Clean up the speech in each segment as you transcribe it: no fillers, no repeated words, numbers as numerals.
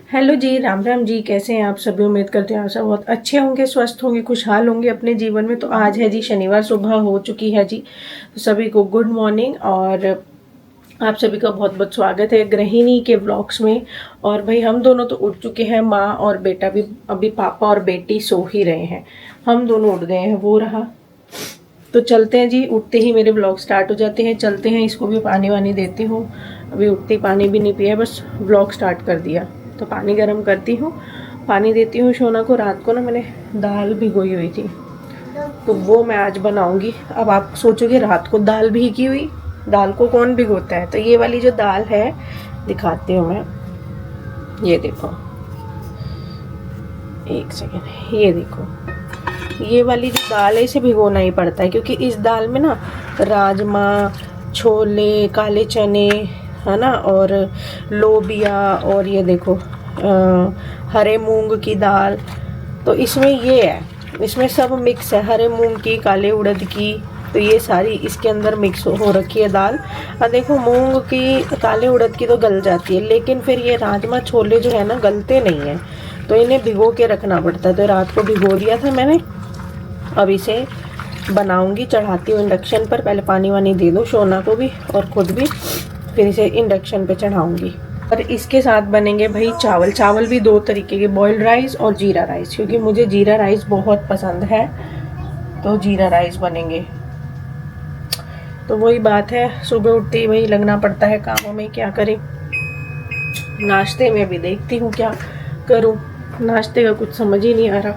Hello जी, राम राम जी। कैसे हैं आप सभी? उम्मीद करते हैं आप सब बहुत अच्छे होंगे, स्वस्थ होंगे, खुशहाल होंगे अपने जीवन में। तो आज है जी शनिवार, सुबह हो चुकी है जी। तो सभी को गुड मॉर्निंग और आप सभी का बहुत बहुत स्वागत है गृहिणी के व्लॉग्स में। और भाई हम दोनों तो उठ चुके हैं, माँ और बेटा भी। अभी पापा और बेटी सो ही रहे हैं, हम दोनों उठ गए हैं, वो रहा। तो चलते हैं जी, उठते ही मेरे व्लॉग स्टार्ट हो जाते हैं। चलते हैं, इसको भी पानी वानी देती हूँ। अभी उठते ही पानी भी नहीं पिया, बस व्लॉग स्टार्ट कर दिया। तो पानी गर्म करती हूँ, पानी देती हूँ शोना को। रात को ना मैंने दाल भिगोई हुई थी, तो वो मैं आज बनाऊंगी। अब आप सोचोगे रात को दाल भीगी हुई, दाल को कौन भिगोता है? तो ये वाली जो दाल है, दिखाती हूँ मैं। ये देखो, एक सेकेंड, ये देखो, ये वाली जो दाल है इसे भिगोना ही पड़ता है, क्योंकि इस दाल में ना राजमा, छोले, काले चने, है ना, और लोबिया, और ये देखो हरे मूंग की दाल। तो इसमें ये है, इसमें सब मिक्स है, हरे मूंग की, काले उड़द की। तो ये सारी इसके अंदर मिक्स हो रखी है दाल। और देखो, मूंग की, काले उड़द की तो गल जाती है, लेकिन फिर ये राजमा छोले जो है ना, गलते नहीं है। तो इन्हें भिगो के रखना पड़ता है। तो रात को भिगो दिया था मैंने। अब इसे बनाऊंगी, चढ़ाती हूँ इंडक्शन पर। पहले पानी वानी दे दो शोना को भी और खुद भी, फिर इसे इंडक्शन पे चढ़ाऊंगी। और इसके साथ बनेंगे भाई चावल। चावल भी दो तरीके के, बॉइल्ड राइस और जीरा राइस, क्योंकि मुझे जीरा राइस बहुत पसंद है। तो जीरा राइस बनेंगे। तो वही बात है, सुबह उठते ही वही लगना पड़ता है कामों में, क्या करें। नाश्ते में भी देखती हूँ क्या करूँ, नाश्ते का कुछ समझ ही नहीं आ रहा।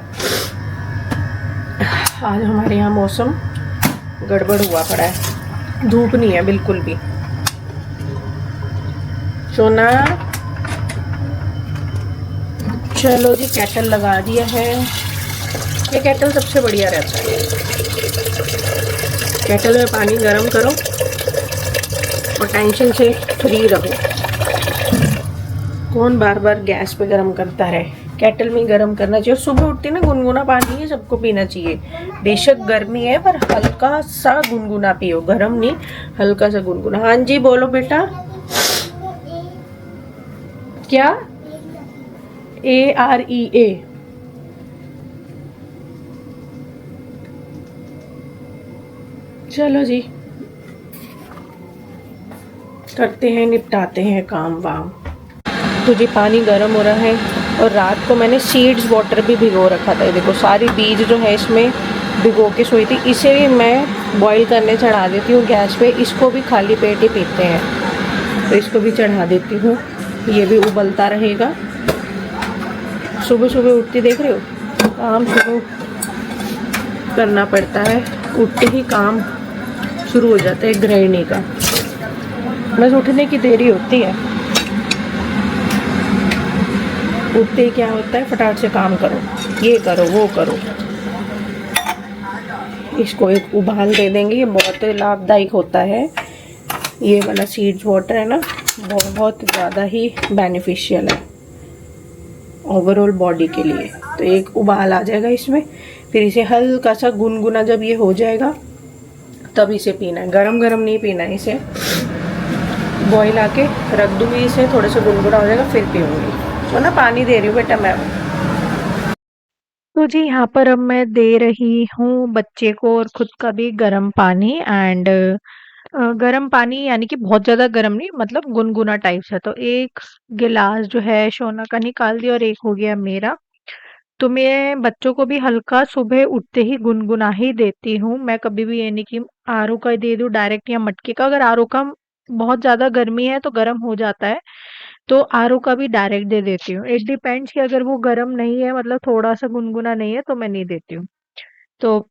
आज हमारे यहाँ मौसम गड़बड़ हुआ पड़ा है, धूप नहीं है बिल्कुल भी। सोना, चलो जी, केटल लगा दिया है। ये केटल सबसे बढ़िया रहता है। केटल में पानी गरम करो और टेंशन से फ्री रहो। कौन बार बार गैस पे गरम करता है? केटल में गरम करना चाहिए। और सुबह उठते ना गुनगुना पानी है सबको पीना चाहिए। बेशक गर्मी है, पर हल्का सा गुनगुना पियो, गरम नहीं, हल्का सा गुनगुना। हाँ जी, बोलो बेटा। क्या? AREA? चलो जी, करते हैं, निपटाते हैं काम वाम। तो जी पानी गर्म हो रहा है, और रात को मैंने सीड्स वाटर भी भिगो रखा था। ये देखो, सारी बीज जो है इसमें भिगो के सोई थी। इसे भी मैं बॉईल करने चढ़ा देती हूँ गैस पे। इसको भी खाली पेट ही पीते हैं, तो इसको भी चढ़ा देती हूँ। ये भी उबलता रहेगा। सुबह सुबह उठती, देख रहे हो, काम शुरू करना पड़ता है। उठते ही काम शुरू हो जाता है गृहिणी का। बस उठने की देरी होती है, उठते ही क्या होता है, फटाफट से काम करो, ये करो, वो करो। इसको एक उबाल दे देंगे, ये बहुत लाभदायक होता है। ये वाला सीड्स वाटर है ना, बहुत ज़्यादा ही बेनिफिशियल है ओवरऑल बॉडी के लिए। तो एक उबाल आ जाएगा इसमें, फिर इसे हल्का सा गुनगुना जब ये हो जाएगा, तब इसे पीना है। गरम गरम नहीं पीना है इसे। बॉईल आके रख दूँगी इसे, थोड़ा सा गुनगुना हो जाएगा फिर पीऊँगी। तो ना पानी दे रही हूँ बेटा मैं। तो जी यहाँ पर अब मैं दे रही हूँ बच्चे को और खुद का भी गर्म पानी। एंड गर्म पानी यानी कि बहुत ज़्यादा गर्म नहीं, मतलब गुनगुना टाइप से। तो एक गिलास जो है शोना का निकाल दिया, और एक हो गया मेरा। तो मैं बच्चों को भी हल्का सुबह उठते ही गुनगुना ही देती हूँ। मैं कभी भी ये नहीं कि आरओ का दे दूँ डायरेक्ट या मटके का। अगर आरओ का बहुत ज़्यादा गर्मी है तो गर्म हो जाता है, तो आरओ का भी डायरेक्ट दे देती हूँ। इट डिपेंड्स कि अगर वो गर्म नहीं है, मतलब थोड़ा सा गुनगुना नहीं है, तो मैं नहीं देती हूँ। तो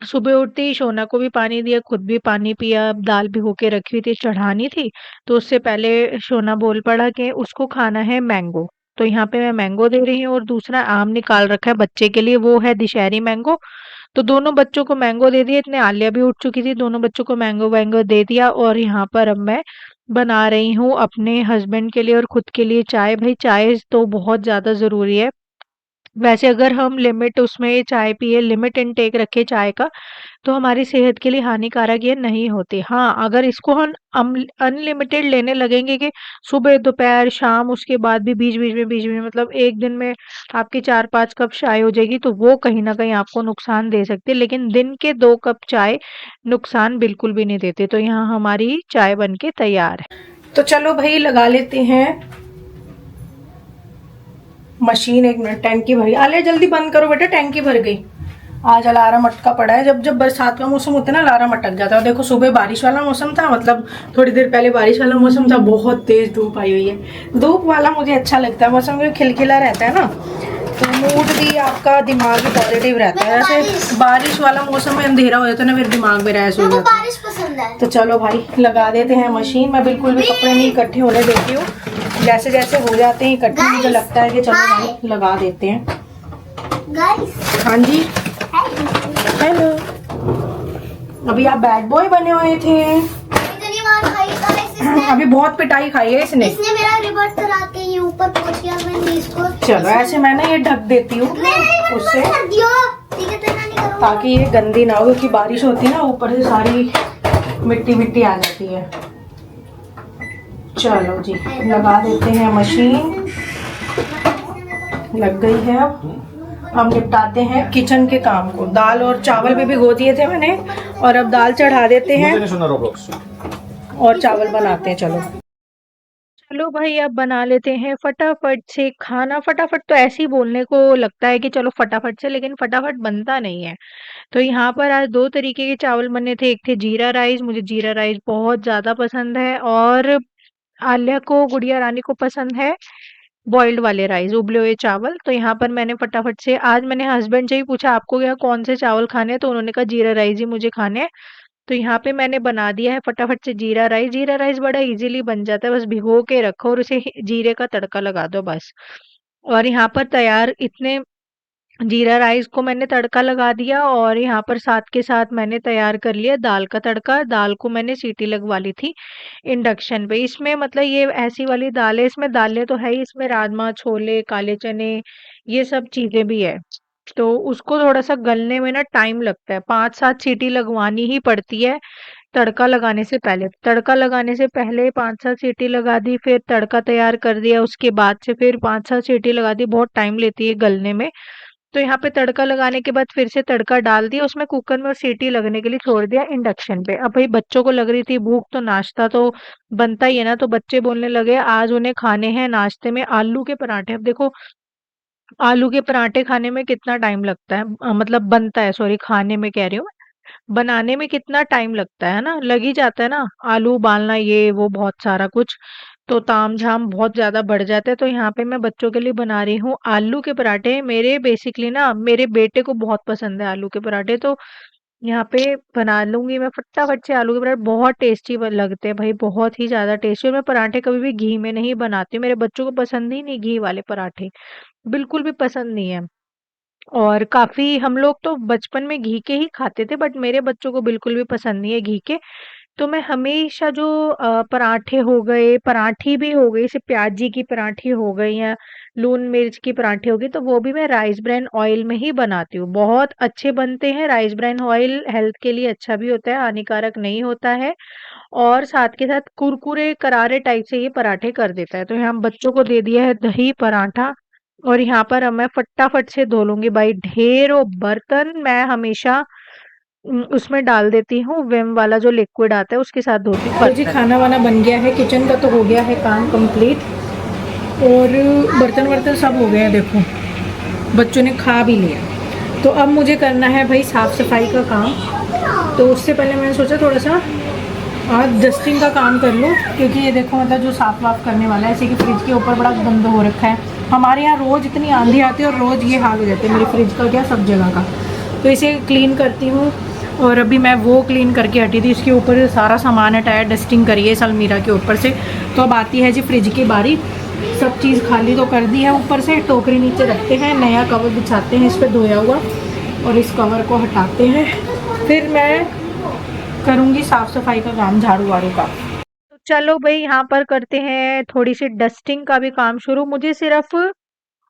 सुबह उठते ही शोना को भी पानी दिया, खुद भी पानी पिया। दाल भिगो के रखी हुई थी, चढ़ानी थी। तो उससे पहले शोना बोल पड़ा कि उसको खाना है मैंगो। तो यहाँ पे मैं मैंगो दे रही हूँ, और दूसरा आम निकाल रखा है बच्चे के लिए, वो है दशहरी मैंगो। तो दोनों बच्चों को मैंगो दे दिया। इतने आलिया भी उठ चुकी थी, दोनों बच्चों को मैंगो वैंगो दे दिया। और यहाँ पर अब मैं बना रही हूँ अपने हस्बैंड के लिए और खुद के लिए चाय। भाई चाय तो बहुत ज़्यादा ज़रूरी है। वैसे अगर हम लिमिट उसमें चाय पिए, लिमिट इनटेक रखें चाय का, तो हमारी सेहत के लिए हानिकारक ये नहीं होती। हाँ, अगर इसको हम अनलिमिटेड लेने लगेंगे कि सुबह, दोपहर, शाम, उसके बाद भी बीच-बीच में मतलब एक दिन में आपकी 4-5 कप चाय हो जाएगी, तो वो कहीं न कहीं आपको नुकसान दे सकती है। लेकिन दिन के 2 कप चाय नुकसान बिल्कुल भी नहीं देते। तो यहाँ हमारी चाय बन के तैयार है। तो चलो भाई लगा लेते हैं मशीन। 1 मिनट, टैंकी भरी। आले जल्दी बंद करो बेटा, टैंकी भर गई। आज अलार्म अटका पड़ा है। जब जब बरसात का मौसम होता है ना, अलार्म अटक जाता है। देखो सुबह बारिश वाला मौसम था, मतलब थोड़ी देर पहले बारिश वाला मौसम था, बहुत तेज धूप आई हुई है। धूप वाला मुझे अच्छा लगता है मौसम, क्योंकि खिलखिला रहता है ना, तो मूड भी आपका, दिमाग भी पॉजिटिव रहता है। ऐसे बारिश वाला मौसम में अंधेरा हो जाता है ना, फिर दिमाग में रैस हो जाता है। बारिश पसंद है। तो चलो भाई लगा देते हैं मशीन। मैं बिल्कुल भी कपड़े नहीं इकट्ठे होने देती हूँ। जैसे जैसे हो जाते हैं इकट्ठे, मुझे लगता है कि चलो भाई लगा देते हैं। हाँ जी, हेलो। अभी आप बैड बॉय बने हुए थे। इतनी मार खाई इसने। अभी बहुत पिटाई खाई है इसने मेरा रिवर्स करा के ये ऊपर पहुंच गया। मैंने इसको, चलो ऐसे मैं ना ये ढक देती हूँ उससे, ताकि ये गंदी ना हो, क्योंकि बारिश होती है ना, ऊपर से सारी मिट्टी मिट्टी आ जाती है। चलो जी लगा देते हैं मशीन। लग गई है। अब निपटाते हैं किचन के काम को। दाल और चावल भी भिगो दिए थे मैंने, और अब दाल चढ़ा देते हैं और चावल बनाते हैं। चलो चलो भाई अब बना लेते हैं फटाफट से खाना। फटाफट तो ऐसे ही बोलने को लगता है कि चलो फटाफट से, लेकिन फटाफट बनता नहीं है। तो यहाँ पर आज 2 तरीके के चावल बने थे। एक थे जीरा राइस, मुझे जीरा राइस बहुत ज़्यादा पसंद है, और आलिया को, गुड़िया रानी को पसंद है बॉइल्ड वाले राइस, उबले हुए चावल। तो यहाँ पर मैंने फटाफट से, आज मैंने हस्बैंड से ही पूछा आपको क्या कौन से चावल खाने हैं, तो उन्होंने कहा जीरा राइस ही मुझे खाने हैं। तो यहाँ पे मैंने बना दिया है फटाफट से जीरा राइस। जीरा राइस बड़ा इजीली बन जाता है, बस भिगो के रखो और उसे जीरे का तड़का लगा दो बस। और यहाँ पर तैयार इतने जीरा राइस को मैंने तड़का लगा दिया, और यहाँ पर साथ के साथ मैंने तैयार कर लिया दाल का तड़का। दाल को मैंने सीटी लगवा ली थी इंडक्शन पे। इसमें मतलब ये ऐसी वाली दाल है, इसमें दालें तो है ही, इसमें राजमा, छोले, काले चने, ये सब चीजें भी है। तो उसको थोड़ा सा गलने में ना टाइम लगता है, 5-7 सीटी लगवानी ही पड़ती है तड़का लगाने से पहले। तड़का लगाने से पहले 5-7 सीटी लगा दी, फिर तड़का तैयार कर दिया, उसके बाद से फिर 5-7 सीटी लगा दी। बहुत टाइम लेती है गलने में। तो यहाँ पे तड़का लगाने के बाद फिर से तड़का डाल दिया उसमें कुकर में, और सीटी लगने के लिए छोड़ दिया इंडक्शन पे। अब भाई बच्चों को लग रही थी भूख, तो नाश्ता तो बनता ही है ना, तो बच्चे बोलने लगे आज उन्हें खाने हैं नाश्ते में आलू के पराठे। अब देखो आलू के पराठे खाने में कितना टाइम लगता है, मतलब बनता है, सॉरी खाने में कह रही हूँ, बनाने में कितना टाइम लगता है ना, लग ही जाता है ना, आलू उबालना ये वो बहुत सारा कुछ, तो तामझाम बहुत ज्यादा बढ़ जाता है। तो यहाँ पे मैं बच्चों के लिए बना रही हूँ आलू के पराठे। मेरे बेसिकली ना मेरे बेटे को बहुत पसंद है आलू के पराठे, तो यहाँ पे बना लूंगी मैं फटाफट से आलू के पराठे। बहुत टेस्टी लगते हैं भाई, बहुत ही ज्यादा टेस्टी। और मैं पराठे कभी भी घी में नहीं बनाती हूँ, मेरे बच्चों को पसंद ही नहीं घी वाले पराठे, बिल्कुल भी पसंद नहीं है। और काफ़ी हम लोग तो बचपन में घी के ही खाते थे, बट मेरे बच्चों को बिल्कुल भी पसंद नहीं है घी के। तो मैं हमेशा जो पराठे हो गए, पराठी भी हो गई, जैसे प्याजी की पराठी हो गई या लून मिर्च की पराठी हो गई, तो वो भी मैं राइस ब्रान ऑयल में ही बनाती हूँ। बहुत अच्छे बनते हैं। राइस ब्रान ऑयल हेल्थ के लिए अच्छा भी होता है, हानिकारक नहीं होता है, और साथ के साथ कुरकुरे करारे टाइप से ये पराठे कर देता है। तो यहाँ हम बच्चों को दे दिया है दही पराठा। और यहाँ पर अब मैं फटाफट से धो लूंगी भाई, ढेरों बर्तन मैं हमेशा उसमें डाल देती हूँ, विम वाला जो लिक्विड आता है उसके साथ धोती हूँ तो जी बर्तन। खाना वाना बन गया है, किचन का तो हो गया है काम कंप्लीट, और बर्तन वर्तन सब हो गए हैं। देखो बच्चों ने खा भी लिया। तो अब मुझे करना है भाई साफ़ सफाई का काम। तो उससे पहले मैंने सोचा थोड़ा सा आज डस्टिंग का काम कर लूँ, क्योंकि ये देखो मतलब जो साफ़ वाफ करने वाला है, जैसे कि फ्रिज के ऊपर बड़ा गंद हो रखा है। हमारे यहाँ रोज़ इतनी आंधी आती है और रोज़ ये हाल हो जाते हैं मेरे फ्रिज का, क्या सब जगह का। तो इसे क्लीन करती हूँ। और अभी मैं वो क्लीन करके हटी थी, इसके ऊपर सारा सामान हटाया, डस्टिंग करी है इस अलमीरा के ऊपर से। तो अब आती है जी फ्रिज की बारी। सब चीज़ खाली तो कर दी है, ऊपर से टोकरी नीचे रखते हैं, नया कवर बिछाते हैं इस पर धोया हुआ, और इस कवर को हटाते हैं। फिर मैं करूँगी साफ़ सफाई का काम, झाड़ू वाड़ू का। तो चलो भाई यहाँ पर करते हैं थोड़ी सी डस्टिंग का भी काम शुरू। मुझे सिर्फ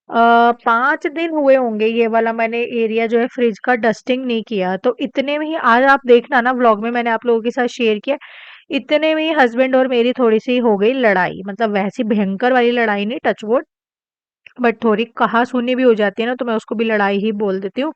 5 दिन हुए होंगे ये वाला मैंने एरिया जो है फ्रिज का डस्टिंग नहीं किया। तो इतने में ही आज आप देखना ना व्लॉग में मैंने आप लोगों के साथ शेयर किया, इतने में ही हस्बैंड और मेरी थोड़ी सी हो गई लड़ाई। मतलब वैसी भयंकर वाली लड़ाई नहीं, टचवुड, बट थोड़ी कहा-सुनी भी हो जाती है ना, तो मैं उसको भी लड़ाई ही बोल देती हूँ।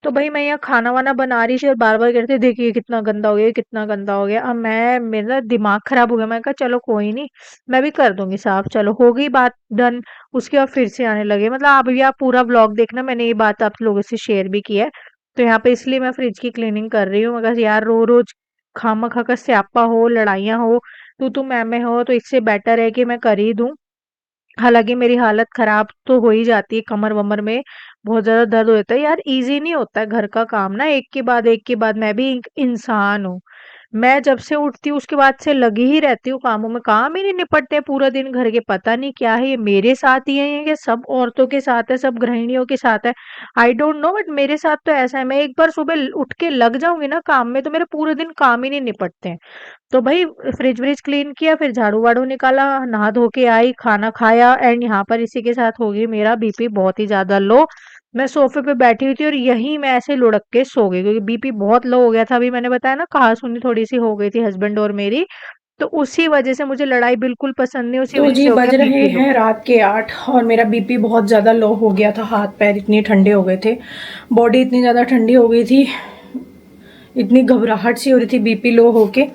तो भाई मैं यहाँ खाना-वाना बना रही थी और बार-बार कह रहे थे देखिए कितना गंदा हो गया, कितना गंदा हो गया। अब मेरा दिमाग खराब हो गया, मैंने कहा चलो कोई नहीं, मैं भी कर दूँगी साफ। चलो हो गई बात डन, उसके बाद फिर से आने लगे। मतलब आप भी आप पूरा व्लॉग देखना, मैंने ये बात आप लोगों से शेयर भी की है। तो यहाँ पे इसलिए मैं फ्रिज की क्लीनिंग कर रही हूँ। मगर यार रोज़-रोज़ खामखा का स्यापा हो, लड़ाइयाँ हो, तू-तू मैं-मैं हो, तो इससे बेटर है कि मैं कर ही दूँ। हालाँकि मेरी हालत ख़राब तो हो ही जाती है, कमर-वमर में बहुत ज़्यादा दर्द हो जाता है। यार ईज़ी नहीं होता है घर का काम ना, एक के बाद मैं भी एक इंसान हूँ। मैं जब से उठती हूँ उसके बाद से लगी ही रहती हूँ कामों में, काम ही नहीं निपटते पूरा दिन घर के। पता नहीं क्या है ये मेरे साथ ही है या सब औरतों के साथ है, सब गृहिणियों के साथ है, आई डोंट नो, बट मेरे साथ तो ऐसा है। मैं एक बार सुबह उठ के लग जाऊँगी ना काम में तो मेरे पूरे दिन काम ही नहीं निपटते हैं। तो भाई फ्रिज-व्रिज क्लीन किया, फिर झाड़ू-वाड़ू निकाला, नहा धो के आई, खाना खाया एंड यहाँ पर इसी के साथ हो गई मेरा बीपी बहुत ही ज़्यादा लो। मैं सोफ़े पे बैठी हुई थी और यहीं मैं ऐसे लुढ़क के सो गई क्योंकि बीपी बहुत लो हो गया था। अभी मैंने बताया ना कहा-सुनी थोड़ी-सी हो गई थी हस्बैंड और मेरी, तो उसी वज़ह से मुझे लड़ाई बिल्कुल पसंद नहीं, उसी तो वज़ह जी से हो बज गया रहे बीपी लो। हैं रात के 8 और मेरा बीपी बहुत ज़्यादा लो हो गया था। हाथ पैर इतने ठंडे हो गए थे, बॉडी इतनी ज़्यादा ठंडी हो गई थी, इतनी घबराहट सी हो रही थी बीपी लो होके।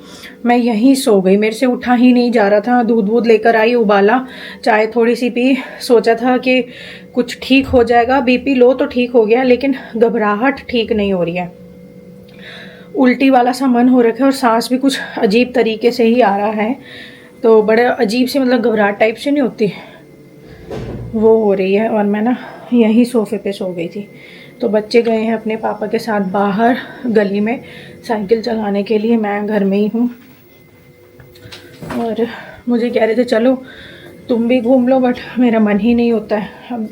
मैं यहीं सो गई, मेरे से उठा ही नहीं जा रहा था। दूध वूध लेकर आई, उबाला, चाय थोड़ी सी पी, सोचा था कि कुछ ठीक हो जाएगा। बीपी लो तो ठीक हो गया लेकिन घबराहट ठीक नहीं हो रही है। उल्टी वाला सा मन हो रखा है और सांस भी कुछ अजीब तरीके से ही आ रहा है। तो बड़ा अजीब सी मतलब घबराहट टाइप से नहीं होती, वो हो रही है। और मैं ना यहीं सोफ़े पे सो गई थी। तो बच्चे गए हैं अपने पापा के साथ बाहर गली में साइकिल चलाने के लिए, मैं घर में ही हूँ। और मुझे कह रहे थे चलो तुम भी घूम लो, बट मेरा मन ही नहीं होता है। अब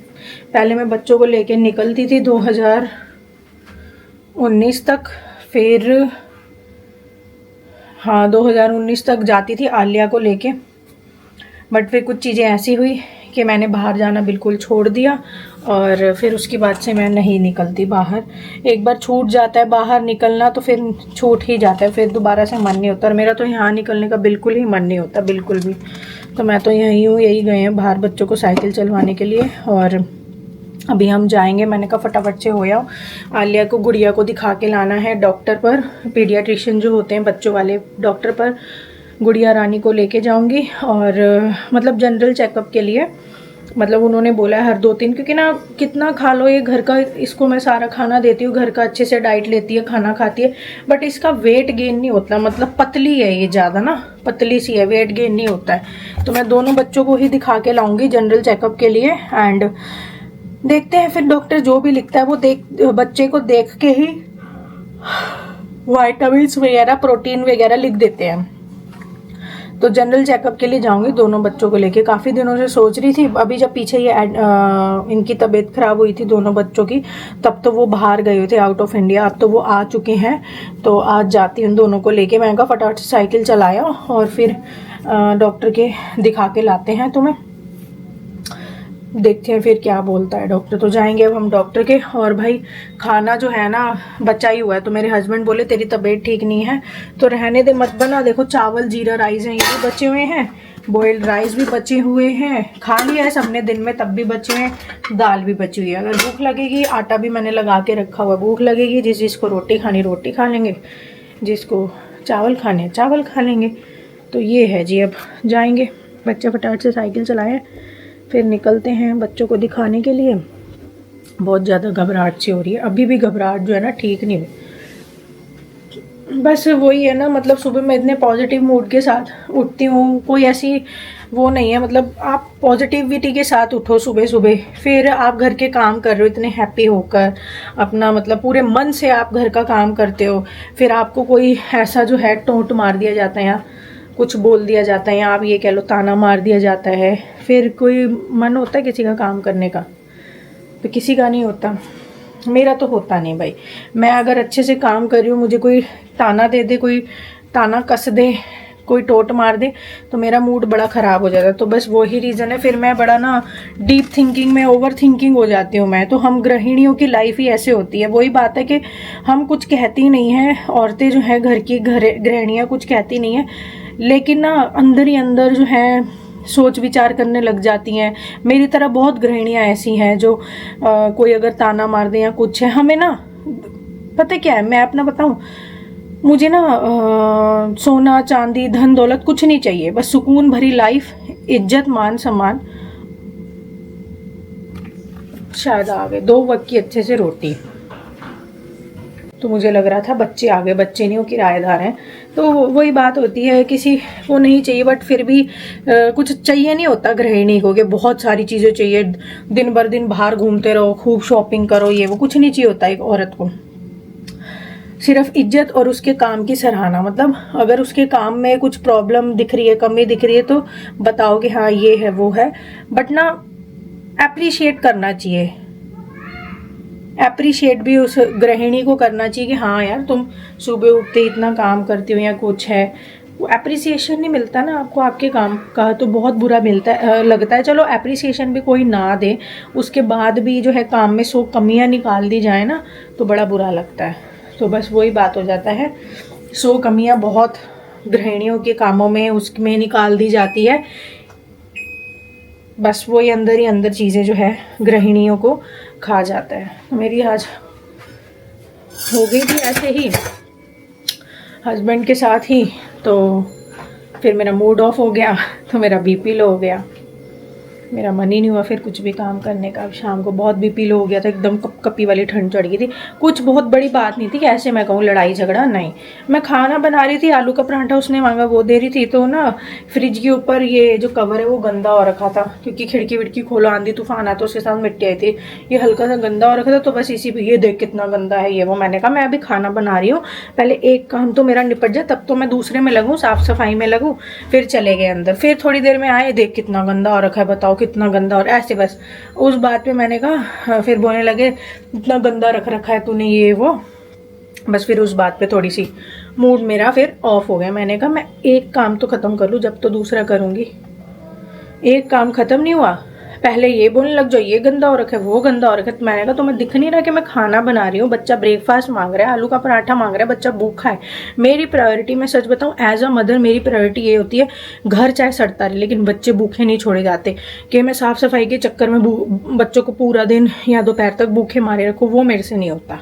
पहले मैं बच्चों को लेके निकलती थी 2019 तक, फिर हाँ 2019 तक जाती थी आलिया को लेके, बट फिर कुछ चीज़ें ऐसी हुई कि मैंने बाहर जाना बिल्कुल छोड़ दिया और फिर उसके बाद से मैं नहीं निकलती बाहर। एक बार छूट जाता है बाहर निकलना तो फिर छूट ही जाता है, फिर दोबारा से मन नहीं होता। और मेरा तो यहाँ निकलने का बिल्कुल ही मन नहीं होता, बिल्कुल भी। तो मैं तो यहीं हूँ, यही गए हैं बाहर बच्चों को साइकिल चलवाने के लिए। और अभी हम जाएंगे, मैंने कहा फटाफट से हो आओ। आलिया को, गुड़िया को दिखा के लाना है डॉक्टर पर, पीडियाट्रिशियन जो होते हैं बच्चों वाले डॉक्टर पर। गुड़िया रानी को लेके जाऊंगी और मतलब जनरल चेकअप के लिए। मतलब उन्होंने बोला है हर 2-3, क्योंकि ना कितना खा लो ये घर का, इसको मैं सारा खाना देती हूँ घर का, अच्छे से डाइट लेती है, खाना खाती है, बट इसका वेट गेन नहीं होता। मतलब पतली है ये ज़्यादा ना, पतली सी है, वेट गेन नहीं होता है। तो मैं दोनों बच्चों को ही दिखा के लाऊंगी जनरल चेकअप के लिए। एंड देखते हैं फिर डॉक्टर जो भी लिखता है वो बच्चे को देख के ही विटामिन्स वगैरह, प्रोटीन वगैरह लिख देते हैं। तो जनरल चेकअप के लिए जाऊंगी दोनों बच्चों को लेके। काफ़ी दिनों से सोच रही थी, अभी जब पीछे ये इनकी तबीयत खराब हुई थी दोनों बच्चों की, तब तो वो बाहर गए हुए थे आउट ऑफ इंडिया। अब तो वो आ चुके हैं, तो आज जाती हूँ दोनों को लेके। मैंने कहा फटाफट से साइकिल चलाया और फिर डॉक्टर के दिखा के लाते हैं तुम्हें, देखते हैं फिर क्या बोलता है डॉक्टर। तो जाएंगे अब हम डॉक्टर के। और भाई खाना जो है ना बचा ही हुआ है, तो मेरे हस्बैंड बोले तेरी तबीयत ठीक नहीं है तो रहने दे, मत बना। देखो चावल जीरा राइस हैं, ये भी बचे हुए हैं, बॉइल्ड राइस भी बचे हुए हैं, खा लिया है सबने दिन में तब भी बचे हैं, दाल भी बची हुई है। अगर भूख लगेगी, आटा भी मैंने लगा के रखा हुआ, भूख लगेगी जिसको रोटी खानी रोटी खा लेंगे, जिसको चावल खाने चावल खा लेंगे। तो ये है जी। अब जाएंगे, बच्चे फटाफट से साइकिल चलाएं, फिर निकलते हैं बच्चों को दिखाने के लिए। बहुत ज़्यादा घबराहट सी हो रही है, अभी भी घबराहट जो है ना ठीक नहीं हुई। बस वही है ना, मतलब सुबह मैं इतने पॉजिटिव मूड के साथ उठती हूँ, कोई ऐसी वो नहीं है। मतलब आप पॉजिटिविटी के साथ उठो सुबह सुबह, फिर आप घर के काम कर रहे हो इतने हैप्पी होकर, अपना मतलब पूरे मन से आप घर का काम करते हो, फिर आपको कोई ऐसा जो है टोंट मार दिया जाता है या कुछ बोल दिया जाता है, या आप ये कह लो ताना मार दिया जाता है, फिर कोई मन होता है किसी का काम करने का? तो किसी का नहीं होता, मेरा तो होता नहीं भाई। मैं अगर अच्छे से काम कर रही हूँ, मुझे कोई ताना दे दे, कोई ताना कस दे, कोई टोट मार दे तो मेरा मूड बड़ा ख़राब हो जाता है। तो बस वही रीज़न है, फिर मैं बड़ा ना डीप थिंकिंग में, ओवर थिंकिंग हो जाती हूँ मैं। तो हम गृहिणियों की लाइफ ही ऐसे होती है। वही बात है कि हम कुछ कहती नहीं हैं, औरतें जो है घर की गृहिणियाँ कुछ कहती नहीं है, लेकिन ना अंदर ही अंदर जो है सोच विचार करने लग जाती हैं। मेरी तरह बहुत गृहिणियाँ ऐसी हैं जो कोई अगर ताना मार दे या कुछ है, हमें ना पता क्या है, मैं अपना बताऊं, मुझे ना सोना चांदी धन दौलत कुछ नहीं चाहिए, बस सुकून भरी लाइफ, इज्जत मान सम्मान। शायद आ गए 2 वक्त की अच्छे से रोटी। तो मुझे लग रहा था बच्चे आ गए, बच्चे नहीं, वो किराएदार हैं। तो वही बात होती है, किसी को नहीं चाहिए बट फिर भी कुछ चाहिए नहीं होता गृहिणी को कि बहुत सारी चीज़ें चाहिए, दिन भर दिन बाहर घूमते रहो, खूब शॉपिंग करो, ये वो कुछ नहीं चाहिए होता एक औरत को। सिर्फ इज्जत और उसके काम की सराहना। मतलब अगर उसके काम में कुछ प्रॉब्लम दिख रही है, कमी दिख रही है, तो बताओ कि हाँ ये है वो है, बट ना एप्रिशिएट करना चाहिए। एप्रिशिएट भी उस गृहिणी को करना चाहिए कि हाँ यार तुम सुबह उठते इतना काम करती हो या कुछ है। वो एप्रिसिएशन नहीं मिलता ना आपको आपके काम का, तो बहुत बुरा मिलता है, लगता है। चलो एप्रिसिएशन भी कोई ना दे, उसके बाद भी जो है काम में 100 कमियां निकाल दी जाए ना, तो बड़ा बुरा लगता है। तो बस वही बात हो जाता है, 100 कमियां बहुत गृहिणियों के कामों में उसमें निकाल दी जाती है। बस वही अंदर ही अंदर चीज़ें जो है गृहिणियों को खा जाता है। तो मेरी आज हो गई थी ऐसे ही हस्बैंड के साथ ही, तो फिर मेरा मूड ऑफ हो गया, तो मेरा बीपी लो हो गया, मेरा मन ही नहीं हुआ फिर कुछ भी काम करने का। शाम को बहुत बीपी लो हो गया था, एकदम कपकपी वाली ठंड चढ़ गई थी। कुछ बहुत बड़ी बात नहीं थी कि ऐसे मैं कहूँ लड़ाई झगड़ा, नहीं। मैं खाना बना रही थी, आलू का पराठा उसने मांगा वो दे रही थी, तो ना फ्रिज के ऊपर ये जो कवर है वो गंदा हो रखा था, क्योंकि खिड़की विड़की खोलो, आंधी तूफान आता, उसके साथ मिट्टी आई थी, ये हल्का सा गंदा हो रखा था। तो बस इसी पे ये देख कितना गंदा है ये वो, मैंने कहा मैं अभी खाना बना रही हूँ, पहले एक काम तो मेरा निपट जाए, तब तो मैं दूसरे में लगूँ, साफ सफाई में लगूँ। फिर चले गए अंदर, फिर थोड़ी देर में आए, देख कितना गंदा हो रखा है, बताओ कितना गंदा। और ऐसे बस उस बात पे मैंने कहा, फिर बोलने लगे इतना गंदा रख रखा है तूने ये वो। बस फिर उस बात पे थोड़ी सी मूड मेरा फिर ऑफ हो गया। मैंने कहा मैं एक काम तो खत्म कर लूँ, जब तो दूसरा करूँगी। एक काम खत्म नहीं हुआ, पहले ये बोलने लग जाओ ये गंदा हो रखा है वो गंदा हो रखा है। तो मैंने कहा तुम्हें दिख नहीं रहा कि मैं खाना बना रही हूँ, बच्चा ब्रेकफास्ट मांग रहा है, आलू का पराठा मांग रहा है, बच्चा भूखा है। मेरी प्रायोरिटी, मैं सच बताऊँ एज अ मदर, मेरी प्रायोरिटी ये होती है घर चाहे सड़ता रहे लेकिन बच्चे भूखे नहीं छोड़े जाते, कि मैं साफ सफाई के चक्कर में बच्चों को पूरा दिन या दोपहर तक भूखे मारे रखूँ, वो मेरे से नहीं होता।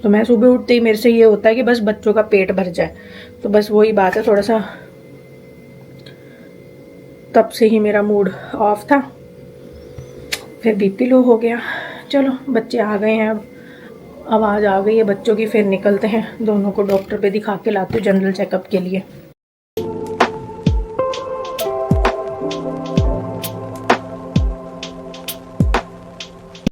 तो मैं सुबह उठते ही मेरे से ये होता है कि बस बच्चों का पेट भर जाए। तो बस वही बात है, थोड़ा सा तब से ही मेरा मूड ऑफ था, फिर बीपी लो हो गया। चलो बच्चे आ गए हैं, अब आवाज़ आ गई है बच्चों की, फिर निकलते हैं, दोनों को डॉक्टर पे दिखा के लाते हूँ जनरल चेकअप के लिए।